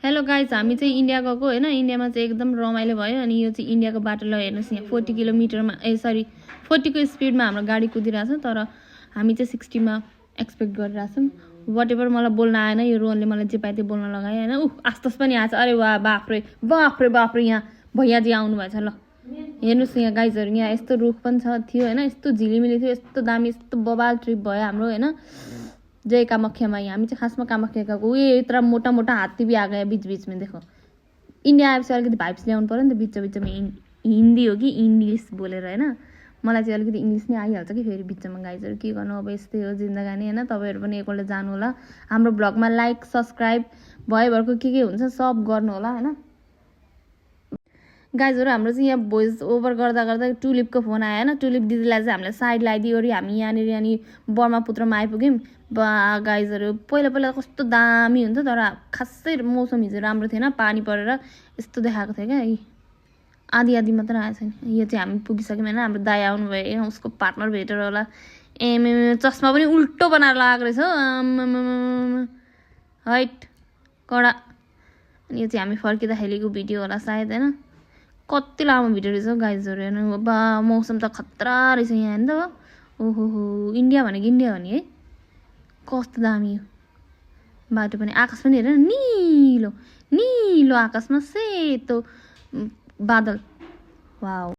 Hello guys, हामी चाहिँ India गएको होइन। इन्डियामा चाहिँ एकदम रमाइलो भयो। अनि यो चाहिँ इन्डियाको बाटो ल हेर्नुहोस्, यहाँ 40 किलोमिटरमा 40 को स्पिडमा हाम्रो गाडी कुदिरहेछ, तर हामी चाहिँ 60 मा एक्सपेक्ट गरिरहेछौँ। वाट एभर मलाई बोल्न आएन, यो रोहनले मलाई जे पाए त्यो बोल्न लगायो होइन। आस्तस पनि आएछ। अरे वाह, बाफ्रे बाफ्रे बाफ्रे, यहाँ भैयाजी आउनु भएछ। ल हेर्नुहोस् यहाँ गाइजहरू, यहाँ यस्तो रुख पनि थियो होइन, यस्तो झिलिमिली थियो, यस्तो दामी, यस्तो बबाल ट्रिप भयो हाम्रो होइन। जय कामाख्यामा। हामी चाहिँ खासमा कामाख्या गएको। उयो यत्रो मोटा मोटा हात्ती भी आ गयो बीच बीचमा। देखो इन्डिया आएपछि अलिकति भाइब्स ल्याउनु पऱ्यो नि त, बिच बिचमा हिन्दी हो कि इङ्ग्लिस बोलेर होइन। मलाई चाहिँ अलिकति इङ्ग्लिस नै आइहाल्छ कि फेरि बिचमा। गाइजहरू के गर्नु, अब यस्तै हो जिन्दगानी होइन। तपाईँहरू पनि एकपल्ट जानु होला हाम्रो ब्लगमा, लाइक सब्सक्राइब भयोभरको के हुन्छ सब गर्नु होला होइन। गाइजहरू हाम्रो चाहिँ यहाँ भोइस ओभर गर्दा गर्दा टुलिपको फोन आयो होइन। टुलिप दिदीलाई चाहिँ हामीलाई साइड लगाइदियो अरे। हामी यहाँनिर ब्रह्मपुत्रमा आइपुग्यौँ। बा गाइजहरू, पहिला पहिला कस्तो दामी हुन्छ, तर खासै मौसम हिजो राम्रो थिएन, पानी परेर यस्तो देखाएको थियो क्या। आधी आधी मात्र आएछ नि। यो चाहिँ हामी पुगिसक्यौँ होइन। हाम्रो दाइ आउनुभयो, उसको पार्टनर भेटेर होला। चस्मा पनि उल्टो बनाएर लगाएको रहेछ हौ, हाइट कडा। अनि यो चाहिँ हामी फर्किँदाखेरिको भिडियो होला सायद होइन। कति लामो भिडियो रहेछ हौ गाइजहरू हेर्नु। बा मौसम त खतरा रहेछ यहाँ होइन त। ओहो हो, इन्डिया भनेको इन्डिया हो नि है। कस्तो दामी हो बाटो पनि। आकाश पनि हेर, निलो निलो आकाशमा सेतो बादल। वाउ।